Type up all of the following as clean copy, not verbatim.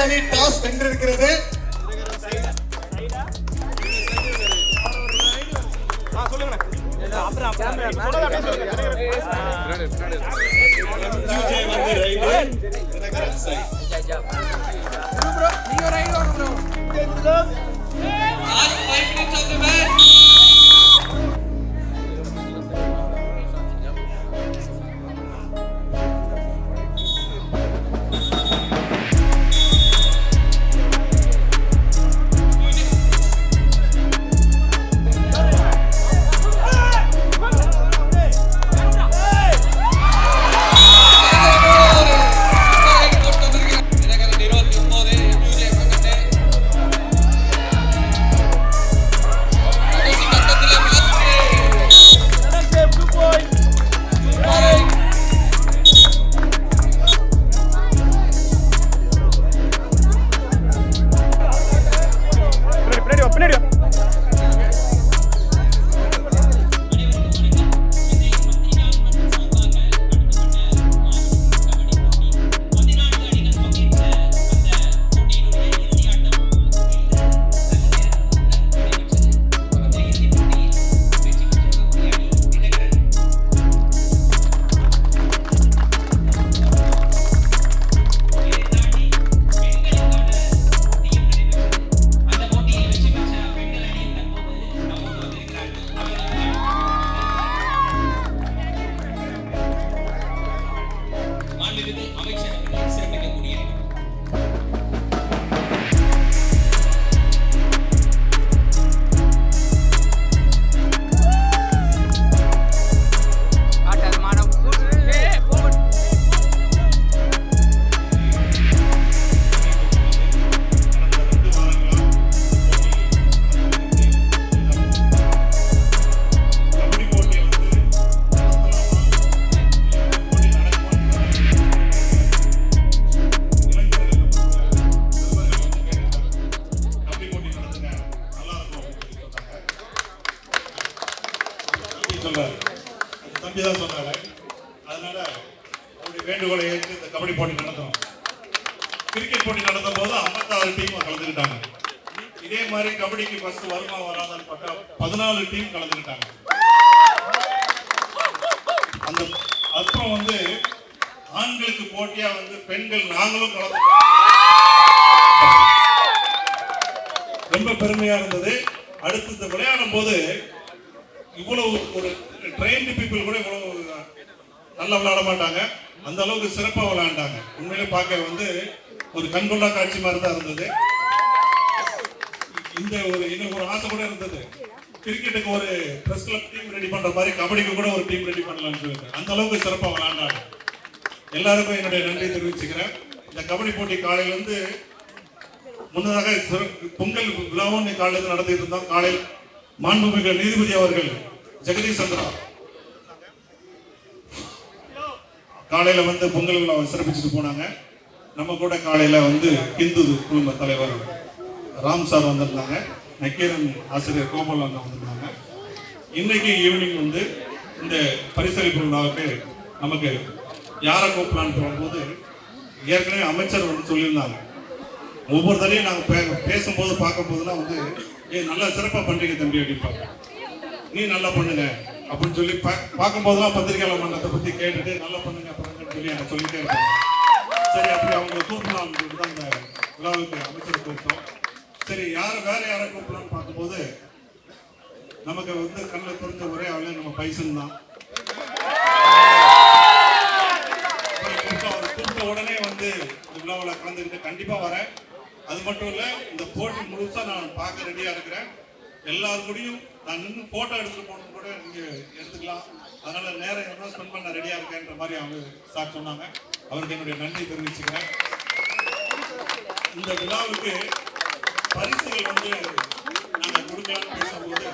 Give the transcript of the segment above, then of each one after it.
அணி டாஸ் வென்றிருக்கிறது. தம்பிதான் சொன்னாரு. அதனால அவருடைய வேண்டுகோளை ஏற்று இந்த கபடி போட்டி நடத்தணும். கிரிக்கெட் போட்டி நடத்தும் போது 56 டீம் கலந்துக்கிட்டாங்க. இதே மாதிரி கபடிக்கு ஃபர்ஸ்ட் வருமா வராதான்னு பார்த்தா 14 டீம் கலந்துக்கிட்டாங்க. அந்த அப்புறம் வந்து ஆண்களுக்கு போட்டியா வந்து பெண்கள் நாங்களும் கலந்து ரொம்ப பெருமையா இருந்தது. அடுத்து இந்த விளையாடும் போது இவ்வளவு ஒரு ட்ரெயின்டு பீப்புள் கூட இவ்வளவு நல்லா விளையாட மாட்டாங்க. அந்த அளவுக்கு சிறப்பா விளையாண்டாங்க. உண்மையிலே பார்க்க வந்து ஒரு கண்கொள்ளா காட்சி மாதிரி தான் இருந்தது. இந்த ஒரு ஆசை கூட இருந்தது, கிரிக்கெட்டுக்கு ஒரு பிரஸ் கிளப் டீம் ரெடி பண்ற மாதிரி கபடிக்கு கூட ஒரு டீம் ரெடி பண்ணலாம்னு சொல்லிட்டு அந்த அளவுக்கு சிறப்பா விளையாண்டாங்க. எல்லாருக்கும் என்னுடைய நன்றி தெரிவிச்சுக்கிறேன். இந்த கபடி போட்டி காலையில இருந்து முன்னதாக பொங்கல் விழாவும் காலையில் நடத்திட்டு இருந்தோம். காலையில் மாண்புமிகு நீதிபதி அவர்கள் ஜெகதீஷ் சந்திரா காலையில வந்து பொங்கல் விழாவை சிறப்பிச்சுட்டு போனாங்க. நம்ம கூட காலையில வந்து இந்து குழும தலைவர் ராம் சார் வந்திருந்தாங்க. நக்கீரன் ஆசிரியர் கோபால் அண்ணா வந்திருந்தாங்க. இன்னைக்கு ஈவினிங் வந்து இந்த பரிசளிப்பு விழாவுக்கு நமக்கு யாரை கூப்பிடலான்னு போகும்போது ஏற்கனவே அமைச்சர் வந்து சொல்லியிருந்தாங்க. ஒவ்வொரு தடையும் நாங்கள் பேசும்போது பார்க்கும்போதுலாம் வந்து நல்லா சிறப்பாக பண்றீங்க தம்பி அப்படிப்பாங்க. நீ நல்லா பண்ணுங்க அப்படின்னு சொல்லி பார்க்கும்போதெல்லாம் பத்திரிகையாளர் மன்றத்தை பற்றி கேட்டுட்டு நல்லா பண்ணுங்க பண்ணுங்கன்னு சொல்லி எனக்கு சொல்லிட்டே இருக்காங்க. சரி, அப்படி அவங்க கூப்பிடலாம் சொல்லிட்டு தான் இந்த விழாவுக்கு அமைச்சர் கூப்பிட்டோம். சரி, வேற யாரை கூப்பிடலாம்னு பார்க்கும்போது நமக்கு வந்து கண்ணில் தெரிஞ்ச ஒரே ஆளு நம்ம பைசன் தான். அவர் கூப்பிட்ட உடனே வந்து இந்த விழாவில் கலந்துக்கிட்டு கண்டிப்பா வரேன். அது மட்டும் இல்ல, இந்த போட்டி முழுசா நான் பார்க்க ரெடியா இருக்கிறேன். எல்லாரும் கூடயும் நான் நின்று போட்டோ எடுத்துட்டு போகணும் கூட நீங்க எடுத்துக்கலாம். அதனால நேரம் எவ்வளோ ஸ்பெண்ட் பண்ண ரெடியா இருக்கேன்ற மாதிரி அவங்க சார் சொன்னாங்க. அவருக்கு என்னுடைய நன்றி தெரிவிச்சுக்கிறேன். இந்த விழாவுக்கு பரிசுகள் வந்து நாங்கள் கொடுக்கலாம்னு பேசும்போது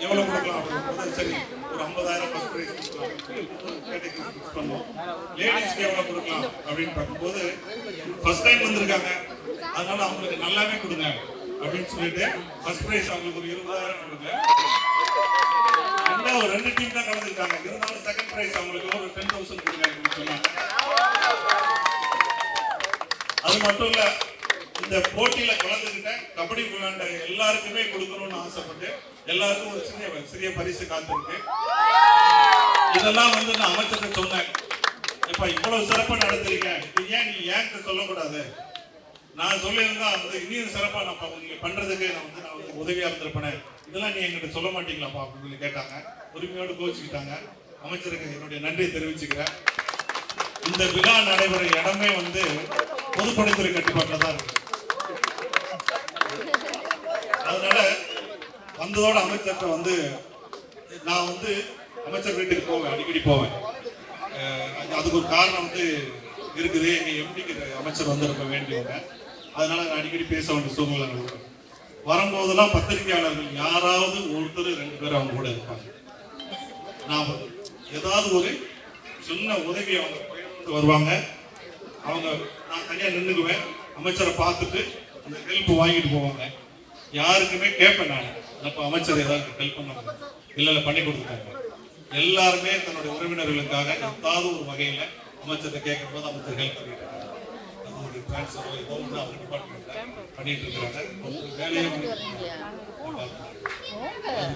எவ்வளவு கொடுக்கலாம் அப்படின்னு சரி ஒரு 50,000 ஃபர்ஸ்ட் பிரைஸ் ஃபிக்ஸ் பண்ணோம். லேடிஸ்க்கு எவ்வளவு கொடுக்கலாம் அப்படின்னு பார்க்கும்போது ஃபர்ஸ்ட் டைம் வந்திருக்காங்க, அதனால அவங்களுக்கு நல்லாவே கொடுங்க அப்படின்னு சொல்லிட்டு ஃபர்ஸ்ட் பிரைஸ் அவங்களுக்கு ஒரு 20,000 கொடுங்க. ஒரு 2 டீம் தான் கலந்துருக்காங்க, இருந்தாலும் செகண்ட் பிரைஸ் அவங்களுக்கு ஒரு 10,000 கொடுங்க அப்படின்னு சொன்னாங்க. அது மட்டும் இல்ல, இந்த போட்டியில கலந்துக்கிட்ட கபடி விளையாண்ட எல்லாருக்குமே கொடுக்கணும்னு ஆசைப்பட்டு எல்லாருக்கும் ஒரு சிறிய பரிசு காத்திருக்கு. இதெல்லாம் வந்து நான் அமைச்சர்கிட்ட சொன்னேன், இப்ப இவ்வளவு சிறப்பா நடத்துறீங்க, ஏன் நீ ஏன் சொல்லக்கூடாது? நான் சொல்லியிருந்தா வந்து இன்னும் சிறப்பா நான் நீங்க பண்றதுக்கு நான் வந்து உதவியா இருந்திருப்பேன், இதெல்லாம் நீ என்கிட்ட சொல்ல மாட்டீங்களாப்பா அப்படின்னு சொல்லி கேட்டாங்க. உரிமையோடு கோச்சுக்கிட்டாங்க. அமைச்சருக்கு என்னுடைய நன்றியை தெரிவிச்சுக்கிறேன். இந்த விழா நடைபெற இடமே வந்து பொதுப்பணித்துறை கட்டுப்பாட்டில் தான் இருக்கு. அதனால வந்ததோட அமைச்சர்கிட்ட வந்து நான் வந்து அமைச்சர் வீட்டுக்கு போவேன், அடிக்கடி போவேன். அதுக்கு ஒரு காரணம் வந்து இருக்குது, எங்க எம்டிக்கு அமைச்சர் வந்து ரொம்ப வேண்டியவங்க, அதனால நான் அடிக்கடி பேச வேண்டிய சூழ்நிலை வரும்போதெல்லாம் பத்திரிகையாளர்கள் யாராவது ஒருத்தர் 2 பேர் அவங்க கூட இருப்பாங்க. நான் ஏதாவது ஒரு சின்ன உதவி அவங்க வருவாங்க, அவங்க நான் தனியாக நின்றுக்குவேன், அமைச்சரை பார்த்துட்டு அந்த ஹெல்ப் வாங்கிட்டு போவாங்க. யாருக்குமே கேட்பேன் நான், அப்போ அமைச்சர் ஏதாவது ஹெல்ப் பண்ண இல்லை பண்ணி கொடுத்துட்டாங்க. எல்லாருமே தன்னுடைய உறவினர்களுக்காக ஏதாவது ஒரு வகையில் அமைச்சரை கேட்கும் போது அமைச்சர் ஹெல்ப் பண்ணிட்டு இருக்காங்க. அது ஒரு டிரான்ஸ்ஃபர் ஏதோ ஒன்று அவர் டிபார்ட்மெண்ட்ல பண்ணிட்டு இருக்கிறாங்க. வேலையை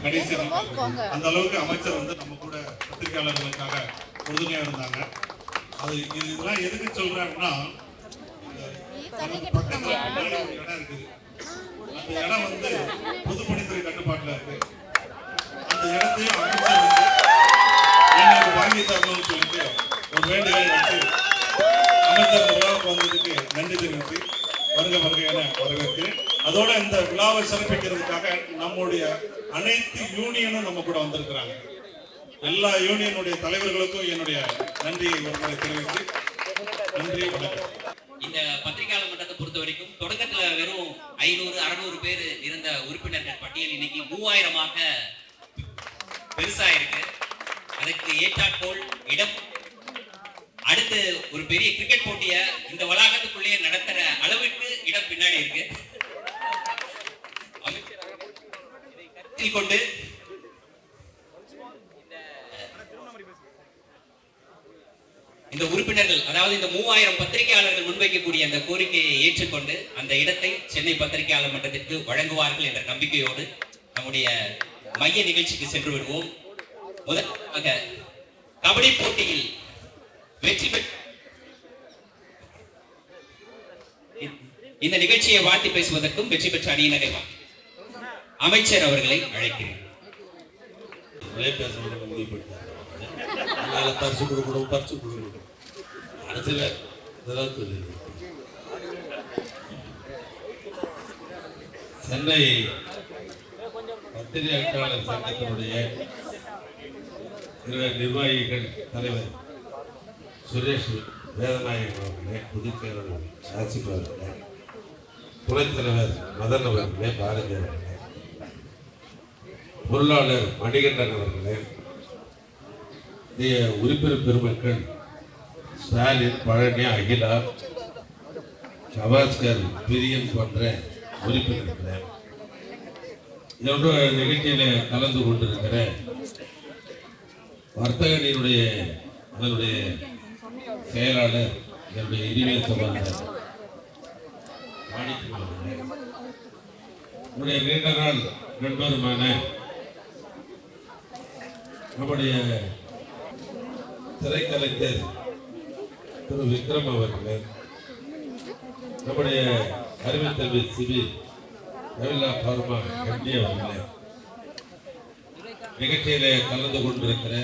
கடைசி அந்த அளவுக்கு அமைச்சர் வந்து நம்ம கூட பத்திரிகையாளர்களுக்காக உறுதுணையாக இருந்தாங்க. அது இதெல்லாம் எதுக்கு சொல்றேன் அப்படின்னா, பக்கத்துல ஒரு இடம் இருக்குது, அந்த இடம் வந்து பொதுப்பணித்துறை கட்டுப்பாட்டில் இருக்கு. அந்த இடத்தையும் அமைச்சர் வந்து எங்களுக்கு வாங்கி தரணும்னு சொல்லிட்டு ஒரு வேண்டுகோள் வச்சு அமைச்சர் விழாவுக்கு வந்ததுக்கு நன்றி தெரிவித்து வருக என வரவேற்கிறேன். அதோட இந்த விழாவை சிறப்பிக்கிறதுக்காக நம்முடைய அனைத்து யூனியனும் நம்ம கூட வந்திருக்கிறாங்க. எல்லா யூனியனுடைய தலைவர்களுக்கும் என்னுடைய நன்றியை ஒருமுறை தெரிவித்து நன்றி, வணக்கம். இந்த பத்திரிகையாளர் மன்றத்தை பொறுத்த வரைக்கும் தொடக்கத்துல வெறும் 500-600 பேர் இருந்த உறுப்பினர்கள் பட்டியல் இன்னைக்கு 3000ஆக பெருசா இருக்கு. அதுக்கு ஏற்றாற்போல் இடம் அடுத்து ஒரு பெரிய கிரிக்கெட் போட்டிய இந்த வளாகத்துக்குள்ளே நடத்துற அளவுக்கு இடம் பின்னாடி இருக்கு. கருத்தில் கொண்டு இந்த உறுப்பினர்கள், அதாவது இந்த 3000 பத்திரிகையாளர்கள் முன்வைக்கக்கூடிய அந்த கோரிக்கையை ஏற்றுக்கொண்டு அந்த இடத்தை சென்னை பத்திரிகையாளர் மன்றத்திற்கு வழங்குவார்கள் என்ற நம்பிக்கையோடு நம்முடைய மைய நிகழ்ச்சிக்கு சென்று விடுவோம். முதலாக கபடி போட்டியில் வெற்றி பெற்ற இந்த நிகழ்ச்சியை வாழ்த்தி பேசுவதற்கும் வெற்றி பெற்ற அணியினரை அமைச்சர் அவர்களை அழைக்கிறேன். பரிசு கொடுக்கணும், பரிசு கொடுக்கணும், சென்னை பத்திரிகையாளர் சங்கத்தினுடைய நிர்வாகிகள் தலைவர் சுரேஷ் வேதநாயகன் அவர்களே, பொதுச் செயலாளர் ஆசிப் அவர்களே, துணைத் தலைவர் மதன் அவர்களே, பாரதி அவர்களே, பொருளாளர் மணிகண்டன் அவர்களே, உறுப்பினர் பெருமக்கள் ஸ்டாலின், பழனி, அகிலா, கவாஸ்கர், பிரியன் போன்ற உறுப்பினர்களே, இதோட நிகழ்ச்சியில கலந்து கொண்டிருக்கிற வர்த்தகனினுடைய அதனுடைய செயலாளர் என்னுடைய இனிமேல் சகோதரர் மாணிக்கம் அவர்களே, என்னுடைய நீண்ட நாள் நண்பருமான நம்முடைய திரைக்கலைஞர் திரு விக்ரம் அவர்களே, நம்முடைய அறிவித்தல்வி சிவி ரவிலா பார்மா எம்டி அவர்களே, நிகழ்ச்சியிலே கலந்து கொண்டிருக்கிற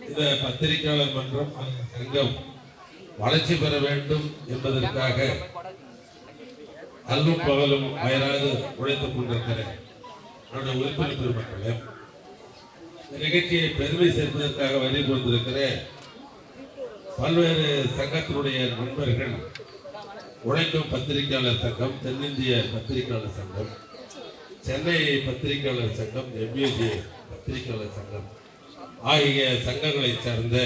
இந்த பத்திரிகையாளர் மன்றம் சங்கம் வளர்ச்சி பெற வேண்டும் என்பதற்காக அல்லும் பகலும் அயராது உழைத்துக் கொண்டிருக்கிற நம்முடைய உறுப்பினர் பெருமக்களே, நிகழ்ச்சியை பெருமை சேர்ப்பதற்காக வழி கொண்டிருக்கிற பல்வேறு சங்கத்தினுடைய நண்பர்கள், உழைக்கும் பத்திரிகையாளர் சங்கம், தென்னிந்திய பத்திரிகையாளர் சங்கம், சென்னை பத்திரிகையாளர் சங்கம், எம்ஏஜி பத்திரிகையாளர் சங்கம் ஆகிய சங்கங்களை சார்ந்த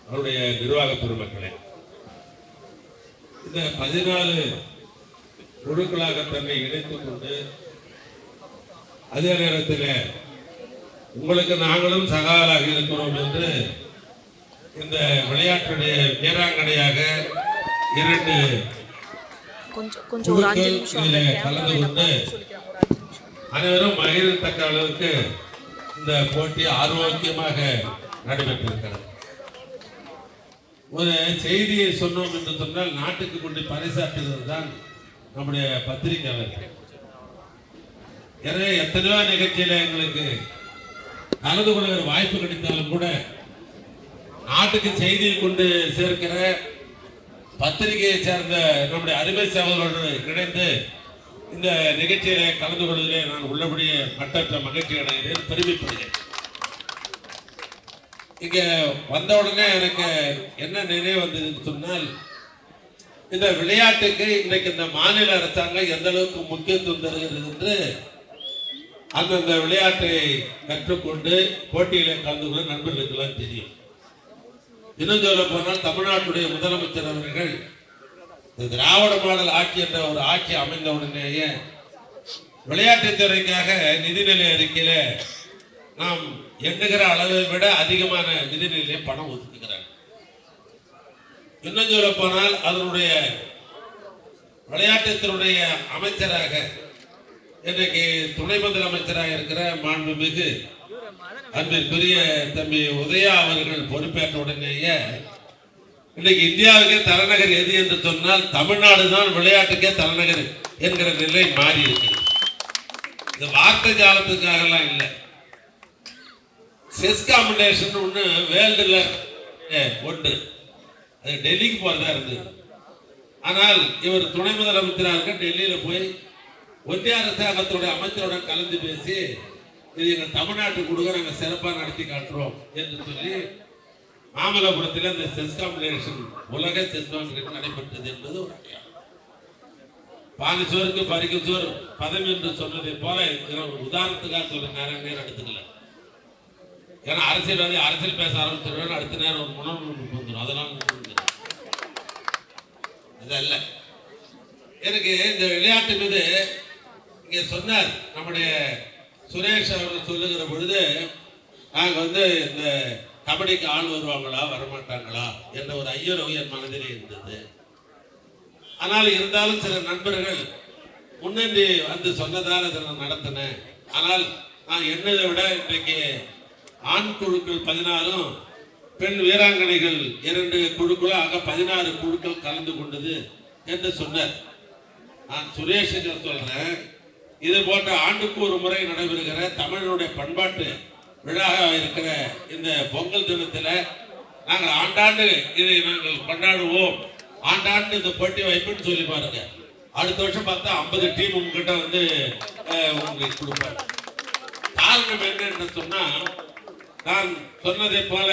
அவருடைய நிர்வாக பெருமக்களே, இந்த 14 குழுக்களாக தன்னை இணைத்துக் கொண்டு அதே நேரத்தில் உங்களுக்கு நாங்களும் சகாராக இருக்கிறோம் என்று இந்த விளையாட்டுடைய வீராங்கனையாக 2 கொஞ்சம் ஒரு 5 நிமிஷம் இதில் கலந்து கொண்டு அனைவரும் மகிழத்தக்க அளவுக்கு இந்த போட்டி ஆரோக்கியமாக நடைபெற்றிருக்கிறது. ஒரு செய்தியை சொன்னோம் என்று சொன்னால் நாட்டுக்கு கொண்டு பறைசாற்றுவது தான் நம்முடைய பத்திரிகையாளர்கள். எனவே எத்தனையோ நிகழ்ச்சியில எங்களுக்கு கலந்து கொள்கிற வாய்ப்பு கிடைத்தாலும் கூட நாட்டுக்கு செய்தியை கொண்டு சேர்க்கிற பத்திரிகையை சேர்ந்த நம்முடைய அருமை சகோதரர்களோடு இணைந்து இந்த நிகழ்ச்சியில கலந்து கொள்வதிலே நான் உள்ளபடியே மட்டற்ற மகிழ்ச்சி அடைகிறேன், பெருமைப்படுகிறேன். இங்க வந்த உடனே எனக்கு என்ன நினைவு வந்ததுன்னு சொன்னால், இந்த விளையாட்டுக்கு இன்றைக்கு இந்த மாநில அரசாங்கம் எந்த அளவுக்கு முக்கியத்துவம் தருகிறது என்று அந்தந்த விளையாட்டை கற்றுக்கொண்டு போட்டியில கலந்து கொள்ள நண்பர்களுக்கெல்லாம் தெரியும். இன்னும் சொல்ல போனால் தமிழ்நாட்டுடைய முதலமைச்சர் அவர்கள் இந்த திராவிட மாடல் ஆட்சி என்ற ஒரு ஆட்சி அமைந்த உடனேயே விளையாட்டுத்துறைக்காக நிதிநிலை அறிக்கையில நாம் எண்ணுகிற அளவை விட அதிகமான நிதிநிலையை பணம் ஒதுக்குகிறார். இன்னும் சொல்ல போனால் அதனுடைய விளையாட்டுத்துறையுடைய அமைச்சராக இன்றைக்கு துணை முதலமைச்சராக இருக்கிற மாண்புமிகு அன்பிற்குரிய தம்பி உதயா அவர்கள் பொறுப்பேற்ற உடனேயே இன்னைக்கு இந்தியாவுக்கே தலைநகர் எது என்று சொன்னால் தமிழ்நாடு தான் விளையாட்டுக்கே தலைநகர் என்கிற நிலை மாறி இருக்கிறது. இந்த வார்த்தை ஜாலத்துக்காகலாம் இல்லை. செஸ் காம்படிஷன் ஒன்று வேர்ல்டுல ஒன்று, அது டெல்லிக்கு போறதா இருந்தது. ஆனால் இவர் துணை முதலமைச்சராக இருக்க டெல்லியில போய் ஒன்றிய அரசாங்கத்தோட அமைச்சரோட கலந்து பேசி இது எங்கள் தமிழ்நாட்டுக்கு கொடுக்க நாங்கள் சிறப்பாக நடத்தி காட்டுறோம் என்று சொல்லி மாமல்லபுரத்தில் அந்த செஸ் காம்படிஷன் உலக செஸ் காம்படிஷன் நடைபெற்றது என்பது ஒரு பாதி சோருக்கு பறிக்கும் சோறு பதவி என்று சொன்னதை போல ஒரு உதாரணத்துக்காக சொல்ல நேரம் எடுத்துக்கல. ஏன்னா அரசியல்வாதி அரசியல் பேச ஆரம்பிச்சிருவேன், அடுத்த நேரம் ஒரு முன்னோக்கு வந்துடும். அதெல்லாம் இதல்ல. எனக்கு இந்த விளையாட்டு மீது இங்க சொன்னார் நம்முடைய சுரேஷ் அவர்கள் சொல்லுகிற பொழுது, நாங்கள் இந்த கபடிக்கு ஆள் வருவாங்களா வரமாட்டாங்களா என்ற ஒரு ஐயரோ என் மனதிலே இருந்தது. ஆனால் இருந்தாலும் சில நண்பர்கள் முன்னேறி வந்து சொன்னதால் அதை நான் நடத்தினேன். ஆனால் நான் என்னதை விட இன்றைக்கு ஆண் குழுக்கள் 16 பெண் வீராங்கனைகள் 2 குழுக்களும் ஆக 16 குழுக்கள் கலந்து கொண்டது என்று சொன்னார். நான் சுரேஷுக்கு சொல்றேன், இது போன்ற ஆண்டுக்கு ஒரு முறை நடைபெறுகிற தமிழனுடைய பண்பாட்டு விழாவாக இருக்கிற இந்த பொங்கல் தினத்தில் நாங்கள் ஆண்டாண்டு இதை நாங்கள் கொண்டாடுவோம், ஆண்டாண்டு இந்த போட்டி வைப்புன்னு சொல்லி பாருங்க. அடுத்த வருஷம் பார்த்தா 50 டீம் உங்ககிட்ட உங்களுக்கு கொடுப்பாங்க. காரணம் என்ன சொன்னா, நான் சொன்னதை போல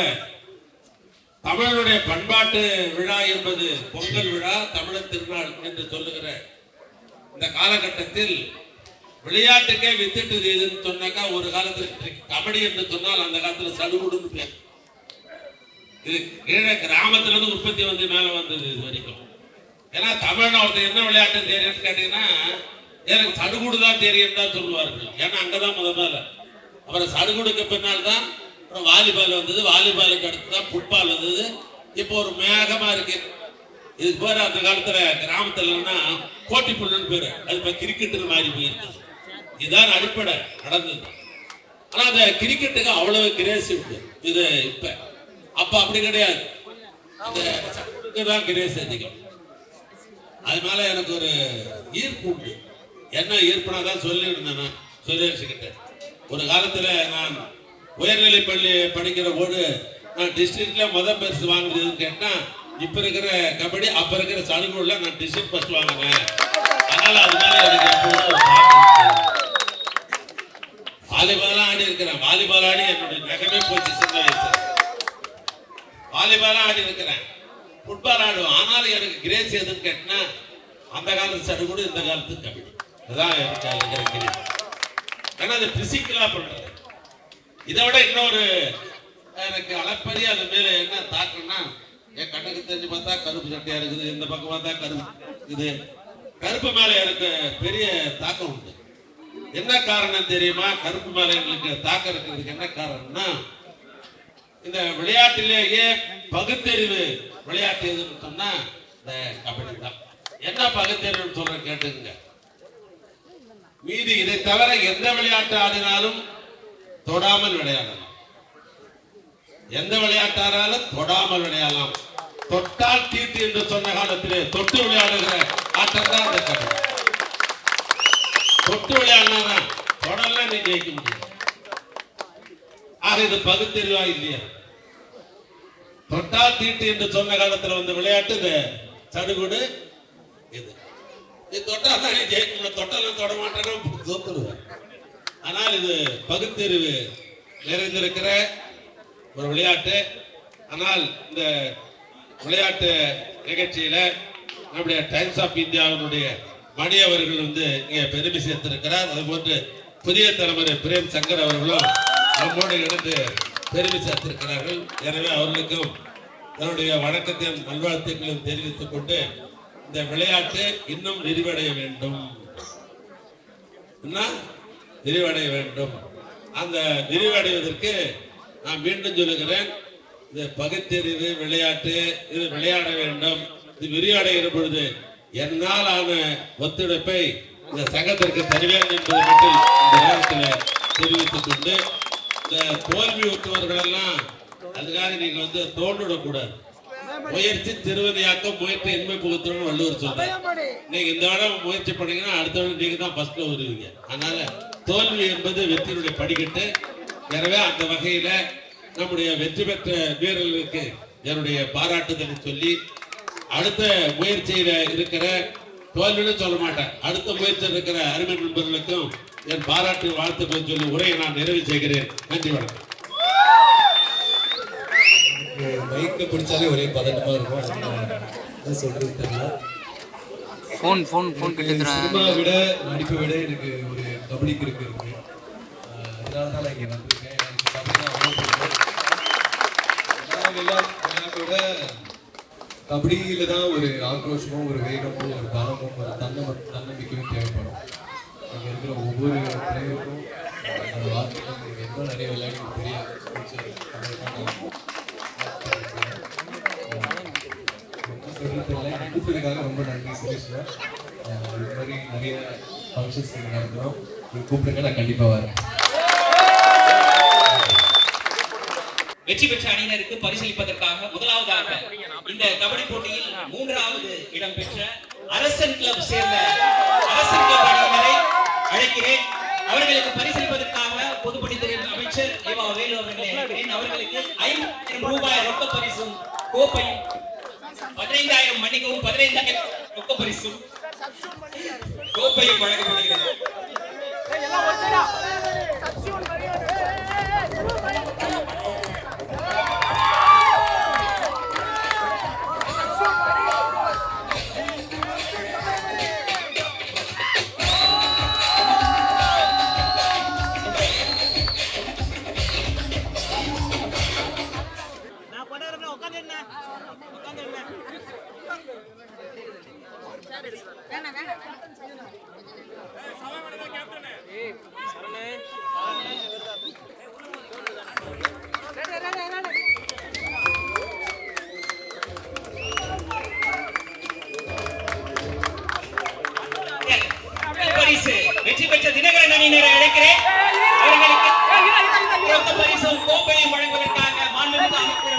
தமிழனுடைய பண்பாட்டு விழா என்பது பொங்கல் விழா, தமிழர் திருநாள் என்று சொல்லுகிற இந்த காலகட்டத்தில் விளையாட்டுக்கே வித்துட்டு எதுன்னு சொன்னாக்கா, ஒரு காலத்துல கபடி என்று சொன்னால் அந்த காலத்துல சடுகுடுன்னு பேர். இது கீழே கிராமத்துல இருந்து உற்பத்தி வந்து மேல வந்தது இது வரைக்கும். ஏன்னா தமிழ்ல ஒருத்தர் என்ன விளையாட்டு தெரியும்னு கேட்டீங்கன்னா, எனக்கு சடுகுடு தான் தெரியும் தான் சொல்லுவார்கள். ஏன்னா அங்கதான் முதல்ல. அப்புறம் சடுகுடுக்கு பின்னால் தான் வாலிபால் வந்தது, வாலிபாலுக்கு அடுத்து தான் ஃபுட்பால் வந்தது. இப்போ ஒரு மேகமா இருக்கு. இதுக்கு பேர் அந்த காலத்துல கிராமத்துலன்னா போட்டி புல்லுன்னு பேரு, அது இப்ப கிரிக்கெட்டு மாறி போயிருக்கு. இதுதான் அடிப்படை நடந்தது. ஆனா அந்த கிரிக்கெட்டுக்கு அவ்வளவு கிரேஸ் உண்டு. இது இப்ப அப்ப அப்படி கிடையாது, தான் கிரேஸ் அதிகம். அதனால எனக்கு ஒரு ஈர்ப்பு உண்டு. என்ன ஈர்ப்புனா தான் சொல்லியிருந்தேன் சுரேஷ்கிட்ட. ஒரு காலத்துல நான் உயர்நிலை பள்ளி படிக்கிற போது நான் டிஸ்ட்ரிக்ட்ல முதல் பரிசு வாங்குறதுன்னு கேட்டா, இப்ப இருக்கிற கபடி அப்ப இருக்கிற சடுகுள்ள நான் டிஸ்ட்ரிக்ட் ஃபர்ஸ்ட் வாங்கினேன். அதனால அதனால எனக்கு எப்போதும் வாலிபாலாம் ஆடி இருக்கிறேன். வாலிபால் ஆடி என்னுடைய நகமே போச்சு சின்ன வயசு. வாலிபாலாம் ஆடி இருக்கிறேன், ஃபுட்பால் ஆடுவோம். ஆனாலும் எனக்கு கிரேஸ் எதுன்னு கேட்டா, அந்த காலத்து சடுகுடு இந்த காலத்து கபடி. அதுதான் எனக்கு கிரேஸ். ஏன்னா அது பிசிக்கலா பண்றது. இதை விட இன்னொரு எனக்கு அளப்பரிய அது மேல என்ன தாக்கம்னா, என் கண்ணுக்கு தெரிஞ்சு பார்த்தா கருப்பு சட்டையா இருக்குது, இந்த பக்கம் பார்த்தா கருப்பு இருக்குது. கருப்பு மேல எனக்கு பெரிய தாக்கம் உண்டு. என்ன காரணம் தெரியுமா? கருப்பு மேல எங்களுக்கு தாக்கம் இருக்கிறதுக்கு என்ன காரணம்னா, இந்த விளையாட்டிலேயே பகுத்தறிவு விளையாட்டு எதுன்னு சொன்னா இந்த கபடி தான். என்ன பகுத்தறிவுன்னு சொல்றேன் கேட்டுங்க. மீதி இதை தவிர எந்த விளையாட்டு ஆடினாலும் தொடாமல் விளையாடலாம். எந்த விளையாட்டாராலும் தொடாமல் விளையாடலாம். தொட்டால் தீட்டு என்று சொன்ன காலத்திலே தொட்டு விளையாடுகிற ஆட்டம் தான் இந்த கபடி. தொட்டு விளையாடினாதான் தொடர்ல நீ ஜெயிக்க முடியும். ஆக இது பகுத்தறிவா இல்லையா? தொட்டால் தீட்டு என்று சொன்ன காலத்துல வந்த விளையாட்டு இந்த சடுகுடு. இது தொட்டா தான் நீ ஜெயிக்கணும், தொட்டாலும் தொட மாட்டேன்னு தோத்துருவேன். ஆனால் இது பகுத்தறிவு நிறைந்திருக்கிற ஒரு விளையாட்டு. ஆனால் இந்த விளையாட்டு நிகழ்ச்சியில நம்முடைய டைம்ஸ் ஆஃப் இந்தியாவினுடைய மணி அவர்கள் இங்கே பெருமை சேர்த்திருக்கிறார். அதுபோன்று புதிய தலைமுறை பிரேம் சங்கர் அவர்களும் நம்மோடு இணைந்து பெருமை சேர்த்திருக்கிறார்கள். எனவே அவர்களுக்கும் தன்னுடைய வணக்கத்தையும் நல்வாழ்த்துக்களையும் தெரிவித்துக் கொண்டு இந்த விளையாட்டு இன்னும் விரிவடைய வேண்டும், விரிவடைய வேண்டும். அந்த விரிவடைவதற்கு நான் மீண்டும் சொல்லுகிறேன், இந்த பகுத்தறிவு விளையாட்டு இது விளையாட வேண்டும். இது விரிவடைகிற பொழுது என்னால் ஆன ஒத்துழைப்பை இந்த சங்கத்திற்கு தருவேன் என்பதை மட்டும் இந்த நேரத்தில் தெரிவித்துக் கொண்டு, இந்த தோல்வி ஒத்துவர்கள் எல்லாம் அதுக்காக நீங்க தோன்றிடக்கூடாது. முயற்சி திருவதியாக்கம், முயற்சி இன்மை புகுத்தணும் வள்ளுவர் சொல்றாரு. நீங்க இந்த இடம் முயற்சி பண்ணீங்கன்னா அடுத்த இடம் நீங்க தான் ஃபர்ஸ்ட்ல வருவீங்க. அதனால தோல்வி என்பது வெற்றியினுடைய படிக்கட்டு. எனவே அந்த வகையில நம்முடைய வெற்றி பெற்ற வீரர்களுக்கு என்னுடைய பாராட்டுதலை சொல்லி, அடுத்த முயற்சியில இருக்கிற தோல்வின்னு சொல்ல மாட்டேன், அடுத்த முயற்சியில் இருக்கிற அருமை நண்பர்களுக்கும் என் பாராட்டு வாழ்த்துக்களை சொல்லி உரையை நான் நிறைவு செய்கிறேன். நன்றி, வணக்கம். மைக்கை பிடிச்சாலே ஒரே பதட்டமா இருக்கும். சொல்றது தெரியல. சினிமா விட நடிப்பை விட எனக்கு ஒரு கபடி கிறுக்கு இருக்கு. அதனாலதான் நான் இங்க வந்திருக்கேன். எனக்கு கபடி விளையாட்டோட கபடியில தான் ஒரு ஆக்ரோஷமும் ஒரு வேகமும் ஒரு பலமும் ஒரு தன்னம்பிக்கையும் தேவைப்படும். இங்க இருக்கிற ஒவ்வொரு பிளேயருக்கும் அந்த வார்த்தைக்கும் இன்னும் நிறைய விளையாட்டு பெரிய கூப்பிட்டதுக்காக ரொம்ப நன்றி சுரேஷ். இது மாதிரி நிறைய ஃபங்க்ஷன்ஸ் நடத்துகிறோம். நீங்கள் கூப்பிடுங்க, நான் கண்டிப்பாக வரேன். வெற்றி பெற்ற அணியினருக்கு பரிசீலிப்பதற்காக முதலாவதாக இந்த கபடி போட்டியில் 3வது இடம் பெற்ற அரசன் கிளப் சேர்ந்த அரசன் கிளப் அணியினரை அழைக்கிறேன். அவர்களுக்கு பரிசீலிப்பதற்காக பொதுப்பணித்துறை அமைச்சர் ஏவா வேலு அவர்களை அழைக்கிறேன். அவர்களுக்கு 5000 ரூபாய் ரொக்க பரிசும் கோப்பையும் 15,000 ரொக்க பரிசும் கோப்பையும் வழங்கப்படுகிறது. வெற்றி பெற்ற தினகரன் அணியினரை அழைக்கிறேன். அவர்களுக்கு ரொக்க பரிசும் கோப்பையும் வழங்குவதற்காக மாண்புமிகு அமைச்சர்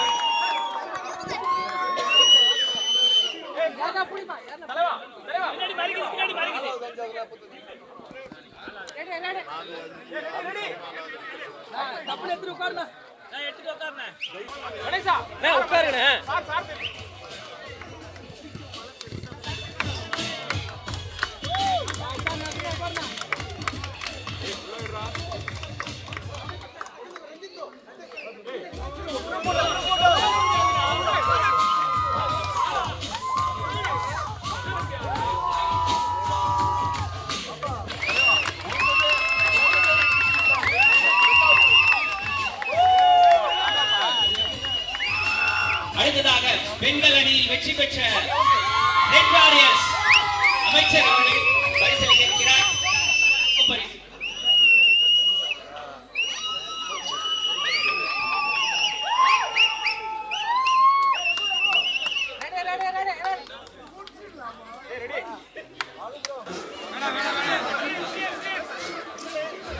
அடுத்ததாக பெண்கள் அணியில் வெற்றி பெற்ற ரெட் வாரியர்ஸ் அமைச்சர் அவர்கள் பரிசளிக்க இருக்கிறார். வேணாம், வேணாம், வேணாம்.